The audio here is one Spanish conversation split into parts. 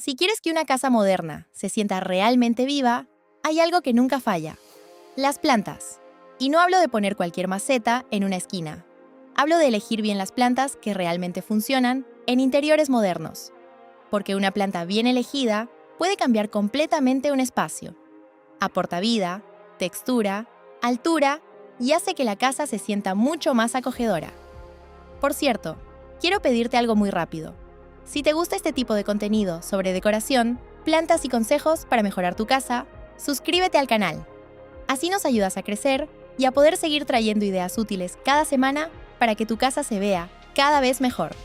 Si quieres que una casa moderna se sienta realmente viva, hay algo que nunca falla: las plantas. Y no hablo de poner cualquier maceta en una esquina. Hablo de elegir bien las plantas que realmente funcionan en interiores modernos. Porque una planta bien elegida puede cambiar completamente un espacio. Aporta vida, textura, altura y hace que la casa se sienta mucho más acogedora. Por cierto, quiero pedirte algo muy rápido. Si te gusta este tipo de contenido sobre decoración, plantas y consejos para mejorar tu casa, suscríbete al canal. Así nos ayudas a crecer y a poder seguir trayendo ideas útiles cada semana para que tu casa se vea cada vez mejor.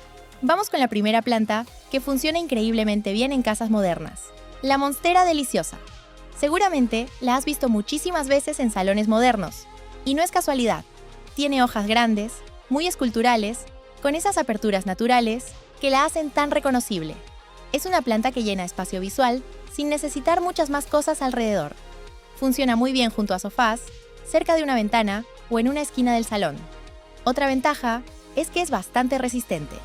Vamos con la primera planta que funciona increíblemente bien en casas modernas: la monstera deliciosa. Seguramente la has visto muchísimas veces en salones modernos. Y no es casualidad. Tiene hojas grandes, muy esculturales, con esas aperturas naturales que la hacen tan reconocible. Es una planta que llena espacio visual sin necesitar muchas más cosas alrededor. Funciona muy bien junto a sofás, cerca de una ventana o en una esquina del salón. Otra ventaja es que es bastante resistente.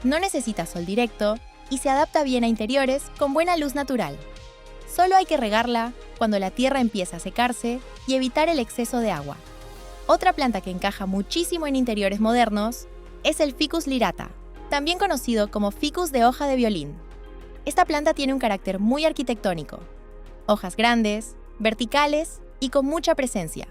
No necesita sol directo y se adapta bien a interiores con buena luz natural. Solo hay que regarla cuando la tierra empieza a secarse y evitar el exceso de agua. Otra planta que encaja muchísimo en interiores modernos es el Ficus lyrata, también conocido como ficus de hoja de violín. Esta planta tiene un carácter muy arquitectónico. Hojas grandes, verticales y con mucha presencia.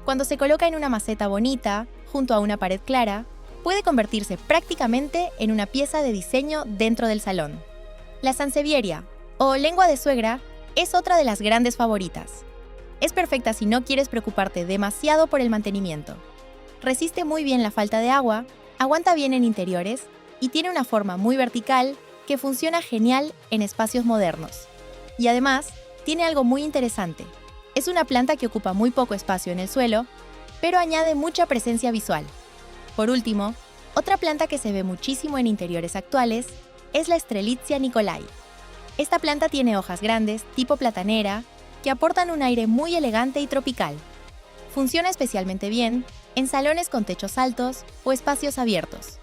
Cuando se coloca en una maceta bonita, junto a una pared clara, puede convertirse prácticamente en una pieza de diseño dentro del salón. La sansevieria, o lengua de suegra, es otra de las grandes favoritas. Es perfecta si no quieres preocuparte demasiado por el mantenimiento. Resiste muy bien la falta de agua, aguanta bien en interiores y tiene una forma muy vertical que funciona genial en espacios modernos. Y además, tiene algo muy interesante. Es una planta que ocupa muy poco espacio en el suelo, pero añade mucha presencia visual. Por último, otra planta que se ve muchísimo en interiores actuales es la Strelitzia nicolai. Esta planta tiene hojas grandes, tipo platanera, que aportan un aire muy elegante y tropical. Funciona especialmente bien en salones con techos altos o espacios abiertos.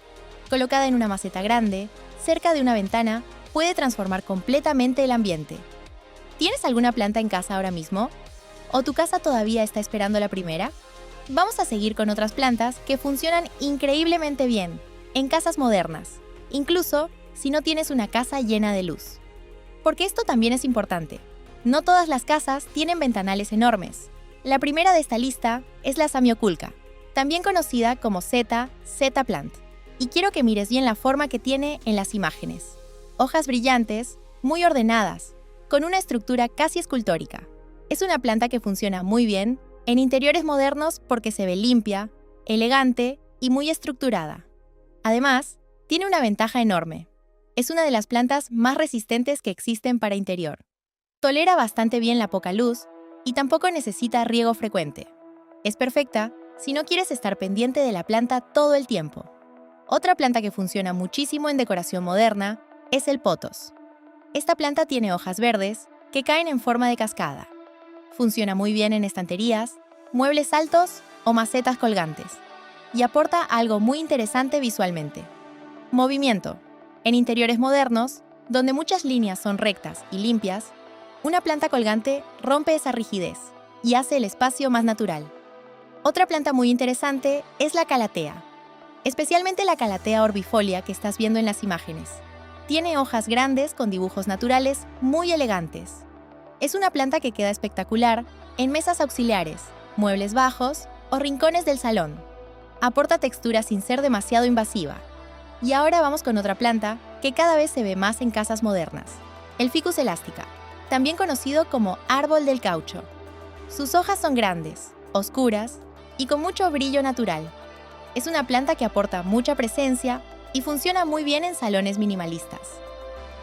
Colocada en una maceta grande, cerca de una ventana, puede transformar completamente el ambiente. ¿Tienes alguna planta en casa ahora mismo? ¿O tu casa todavía está esperando la primera? Vamos a seguir con otras plantas que funcionan increíblemente bien en casas modernas, incluso si no tienes una casa llena de luz. Porque esto también es importante. No todas las casas tienen ventanales enormes. La primera de esta lista es la Samioculca, también conocida como Zeta plant. Y quiero que mires bien la forma que tiene en las imágenes. Hojas brillantes, muy ordenadas, con una estructura casi escultórica. Es una planta que funciona muy bien en interiores modernos porque se ve limpia, elegante y muy estructurada. Además, tiene una ventaja enorme. Es una de las plantas más resistentes que existen para interior. Tolera bastante bien la poca luz y tampoco necesita riego frecuente. Es perfecta si no quieres estar pendiente de la planta todo el tiempo. Otra planta que funciona muchísimo en decoración moderna es el pothos. Esta planta tiene hojas verdes que caen en forma de cascada. Funciona muy bien en estanterías, muebles altos o macetas colgantes. Y aporta algo muy interesante visualmente: movimiento. En interiores modernos, donde muchas líneas son rectas y limpias, una planta colgante rompe esa rigidez y hace el espacio más natural. Otra planta muy interesante es la calathea, especialmente la Calathea orbifolia que estás viendo en las imágenes. Tiene hojas grandes con dibujos naturales muy elegantes. Es una planta que queda espectacular en mesas auxiliares, muebles bajos o rincones del salón. Aporta textura sin ser demasiado invasiva. Y ahora vamos con otra planta que cada vez se ve más en casas modernas: el Ficus elastica, también conocido como árbol del caucho. Sus hojas son grandes, oscuras y con mucho brillo natural. Es una planta que aporta mucha presencia y funciona muy bien en salones minimalistas.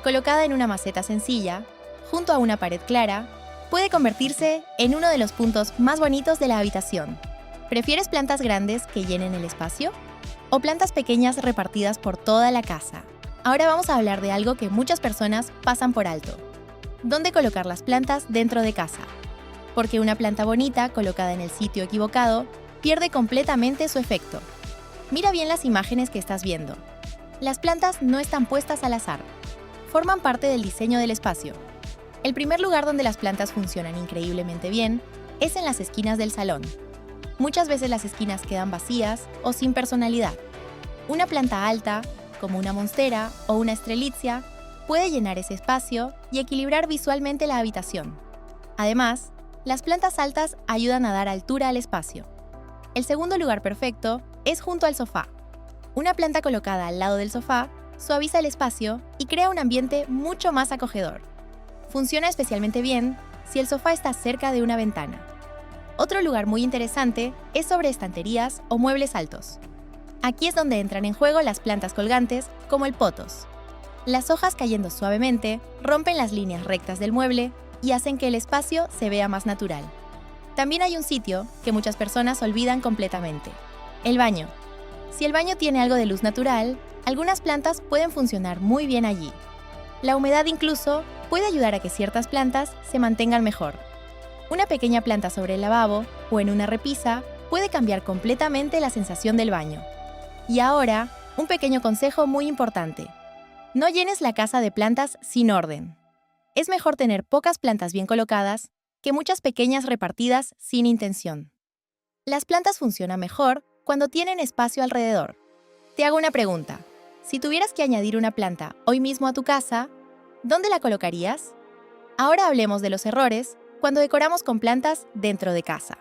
Colocada en una maceta sencilla, junto a una pared clara, puede convertirse en uno de los puntos más bonitos de la habitación. ¿Prefieres plantas grandes que llenen el espacio? ¿O plantas pequeñas repartidas por toda la casa? Ahora vamos a hablar de algo que muchas personas pasan por alto: ¿dónde colocar las plantas dentro de casa? Porque una planta bonita colocada en el sitio equivocado pierde completamente su efecto. Mira bien las imágenes que estás viendo. Las plantas no están puestas al azar. forman parte del diseño del espacio. El primer lugar donde las plantas funcionan increíblemente bien es en las esquinas del salón. Muchas veces las esquinas quedan vacías o sin personalidad. Una planta alta, como una monstera o una strelitzia, puede llenar ese espacio y equilibrar visualmente la habitación. Además, las plantas altas ayudan a dar altura al espacio. El segundo lugar perfecto es junto al sofá. Una planta colocada al lado del sofá suaviza el espacio y crea un ambiente mucho más acogedor. Funciona especialmente bien si el sofá está cerca de una ventana. Otro lugar muy interesante es sobre estanterías o muebles altos. Aquí es donde entran en juego las plantas colgantes, como el pothos. Las hojas cayendo suavemente rompen las líneas rectas del mueble y hacen que el espacio se vea más natural. También hay un sitio que muchas personas olvidan completamente: el baño. Si el baño tiene algo de luz natural, algunas plantas pueden funcionar muy bien allí. La humedad incluso puede ayudar a que ciertas plantas se mantengan mejor. Una pequeña planta sobre el lavabo o en una repisa puede cambiar completamente la sensación del baño. Y ahora, un pequeño consejo muy importante: no llenes la casa de plantas sin orden. Es mejor tener pocas plantas bien colocadas que muchas pequeñas repartidas sin intención. Las plantas funcionan mejor cuando tienen espacio alrededor. Te hago una pregunta. Si tuvieras que añadir una planta hoy mismo a tu casa, ¿dónde la colocarías? Ahora hablemos de los errores cuando decoramos con plantas dentro de casa.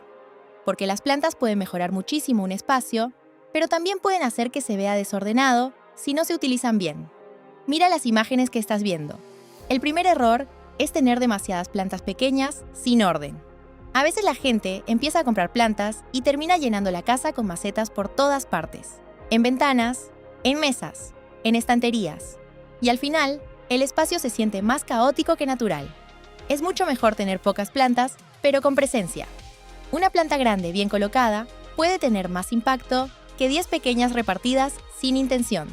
Porque las plantas pueden mejorar muchísimo un espacio, pero también pueden hacer que se vea desordenado si no se utilizan bien. Mira las imágenes que estás viendo. El primer error es tener demasiadas plantas pequeñas sin orden. A veces la gente empieza a comprar plantas y termina llenando la casa con macetas por todas partes. En ventanas, en mesas, en estanterías. Y al final, el espacio se siente más caótico que natural. Es mucho mejor tener pocas plantas, pero con presencia. Una planta grande bien colocada puede tener más impacto que 10 pequeñas repartidas sin intención.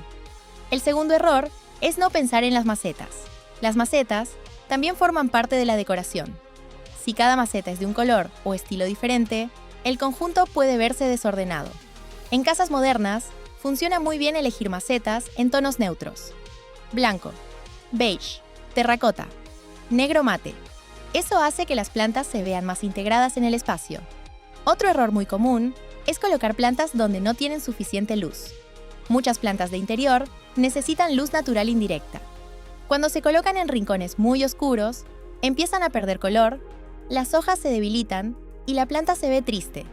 El segundo error es no pensar en las macetas. Las macetas también forman parte de la decoración. Si cada maceta es de un color o estilo diferente, el conjunto puede verse desordenado. En casas modernas, funciona muy bien elegir macetas en tonos neutros: blanco, beige, terracota, negro mate. Eso hace que las plantas se vean más integradas en el espacio. Otro error muy común es colocar plantas donde no tienen suficiente luz. Muchas plantas de interior necesitan luz natural indirecta. Cuando se colocan en rincones muy oscuros, empiezan a perder color, las hojas se debilitan y la planta se ve triste.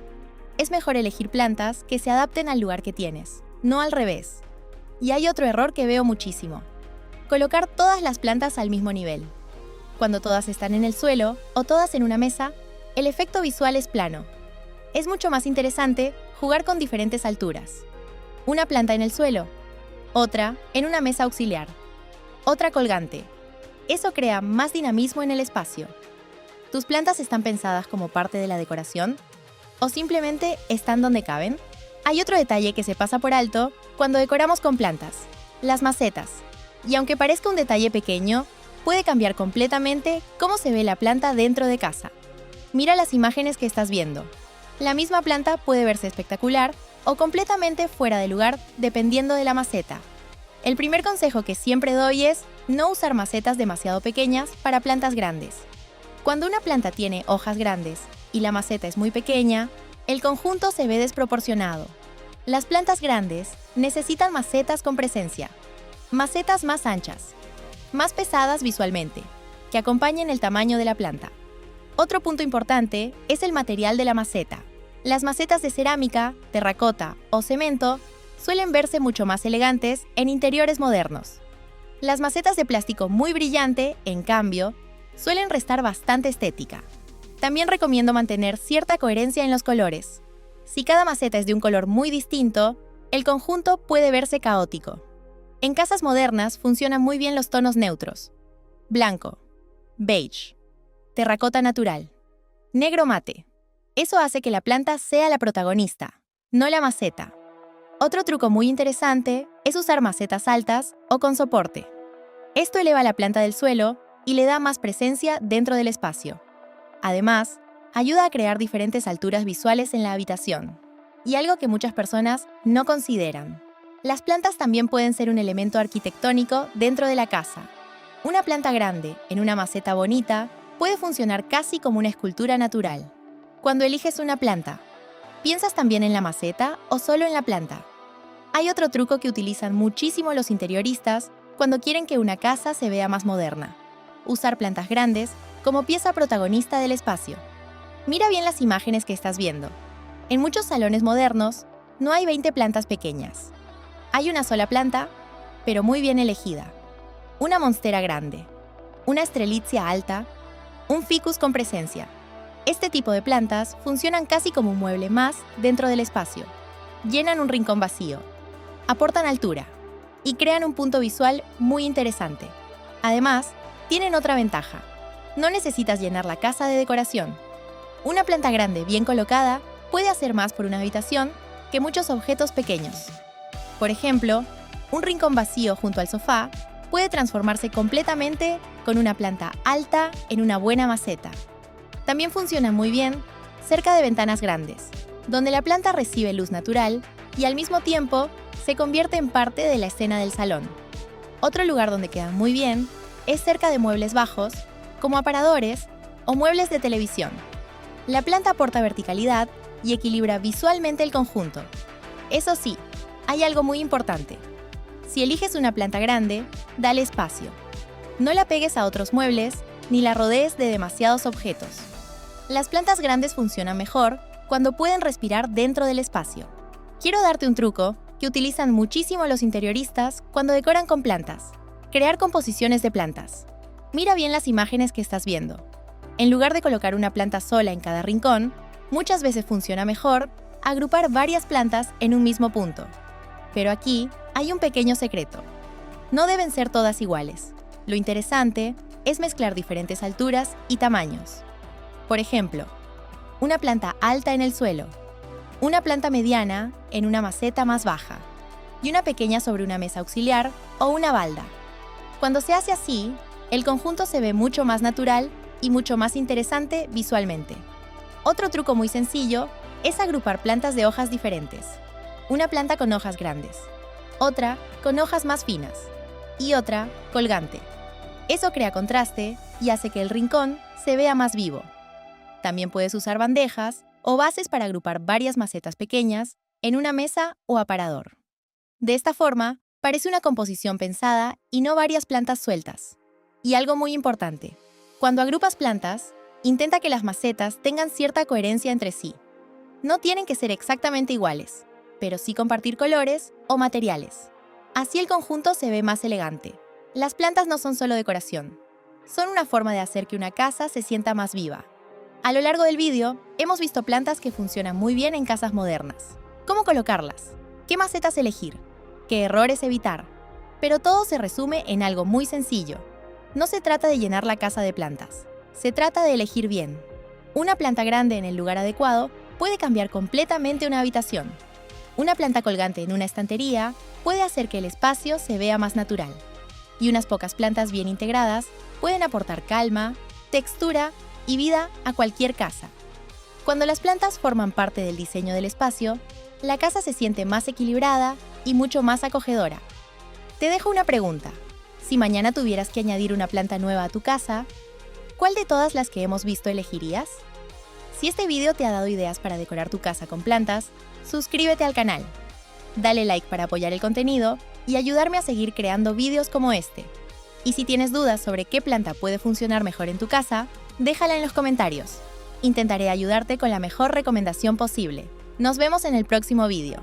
Es mejor elegir plantas que se adapten al lugar que tienes, no al revés. Y hay otro error que veo muchísimo: colocar todas las plantas al mismo nivel. Cuando todas están en el suelo o todas en una mesa, el efecto visual es plano. Es mucho más interesante jugar con diferentes alturas. Una planta en el suelo, otra en una mesa auxiliar, otra colgante. Eso crea más dinamismo en el espacio. ¿Tus plantas están pensadas como parte de la decoración? ¿O simplemente están donde caben? Hay otro detalle que se pasa por alto cuando decoramos con plantas: las macetas. Y aunque parezca un detalle pequeño, puede cambiar completamente cómo se ve la planta dentro de casa. Mira las imágenes que estás viendo. La misma planta puede verse espectacular o completamente fuera de lugar dependiendo de la maceta. El primer consejo que siempre doy es no usar macetas demasiado pequeñas para plantas grandes. Cuando una planta tiene hojas grandes y la maceta es muy pequeña, el conjunto se ve desproporcionado. Las plantas grandes necesitan macetas con presencia, macetas más anchas, más pesadas visualmente, que acompañen el tamaño de la planta. Otro punto importante es el material de la maceta. Las macetas de cerámica, terracota o cemento suelen verse mucho más elegantes en interiores modernos. Las macetas de plástico muy brillante, en cambio, suelen restar bastante estética. También recomiendo mantener cierta coherencia en los colores. Si cada maceta es de un color muy distinto, el conjunto puede verse caótico. En casas modernas funcionan muy bien los tonos neutros: blanco, beige, terracota natural, negro mate. Eso hace que la planta sea la protagonista, no la maceta. Otro truco muy interesante es usar macetas altas o con soporte. Esto eleva la planta del suelo y le da más presencia dentro del espacio. Además, ayuda a crear diferentes alturas visuales en la habitación. Y algo que muchas personas no consideran: las plantas también pueden ser un elemento arquitectónico dentro de la casa. Una planta grande en una maceta bonita puede funcionar casi como una escultura natural. Cuando eliges una planta, ¿piensas también en la maceta o solo en la planta? Hay otro truco que utilizan muchísimo los interioristas cuando quieren que una casa se vea más moderna: usar plantas grandes como pieza protagonista del espacio. Mira bien las imágenes que estás viendo. En muchos salones modernos, no hay 20 plantas pequeñas. Hay una sola planta, pero muy bien elegida. Una monstera grande, una strelitzia alta, un ficus con presencia. Este tipo de plantas funcionan casi como un mueble más dentro del espacio. Llenan un rincón vacío, aportan altura y crean un punto visual muy interesante. Además, tienen otra ventaja: no necesitas llenar la casa de decoración. Una planta grande bien colocada puede hacer más por una habitación que muchos objetos pequeños. Por ejemplo, un rincón vacío junto al sofá puede transformarse completamente con una planta alta en una buena maceta. También funciona muy bien cerca de ventanas grandes, donde la planta recibe luz natural y al mismo tiempo se convierte en parte de la escena del salón. Otro lugar donde quedan muy bien es cerca de muebles bajos, como aparadores o muebles de televisión. La planta aporta verticalidad y equilibra visualmente el conjunto. Eso sí, hay algo muy importante. Si eliges una planta grande, dale espacio. No la pegues a otros muebles ni la rodees de demasiados objetos. Las plantas grandes funcionan mejor cuando pueden respirar dentro del espacio. Quiero darte un truco que utilizan muchísimo los interioristas cuando decoran con plantas: crear composiciones de plantas. Mira bien las imágenes que estás viendo. En lugar de colocar una planta sola en cada rincón, muchas veces funciona mejor agrupar varias plantas en un mismo punto. Pero aquí hay un pequeño secreto: no deben ser todas iguales. Lo interesante es mezclar diferentes alturas y tamaños. Por ejemplo, una planta alta en el suelo, una planta mediana en una maceta más baja y una pequeña sobre una mesa auxiliar o una balda. Cuando se hace así, el conjunto se ve mucho más natural y mucho más interesante visualmente. Otro truco muy sencillo es agrupar plantas de hojas diferentes. Una planta con hojas grandes, otra con hojas más finas y otra colgante. Eso crea contraste y hace que el rincón se vea más vivo. También puedes usar bandejas o bases para agrupar varias macetas pequeñas en una mesa o aparador. De esta forma, parece una composición pensada y no varias plantas sueltas. Y algo muy importante: cuando agrupas plantas, intenta que las macetas tengan cierta coherencia entre sí. No tienen que ser exactamente iguales, pero sí compartir colores o materiales. Así el conjunto se ve más elegante. Las plantas no son solo decoración, son una forma de hacer que una casa se sienta más viva. A lo largo del vídeo, hemos visto plantas que funcionan muy bien en casas modernas. ¿Cómo colocarlas? ¿Qué macetas elegir? ¿Qué errores evitar? Pero todo se resume en algo muy sencillo. No se trata de llenar la casa de plantas, se trata de elegir bien. Una planta grande en el lugar adecuado puede cambiar completamente una habitación. Una planta colgante en una estantería puede hacer que el espacio se vea más natural. Y unas pocas plantas bien integradas pueden aportar calma, textura y vida a cualquier casa. Cuando las plantas forman parte del diseño del espacio, la casa se siente más equilibrada y mucho más acogedora. Te dejo una pregunta: si mañana tuvieras que añadir una planta nueva a tu casa, ¿cuál de todas las que hemos visto elegirías? Si este video te ha dado ideas para decorar tu casa con plantas, suscríbete al canal. Dale like para apoyar el contenido y ayudarme a seguir creando vídeos como este. Y si tienes dudas sobre qué planta puede funcionar mejor en tu casa, déjala en los comentarios. Intentaré ayudarte con la mejor recomendación posible. Nos vemos en el próximo vídeo.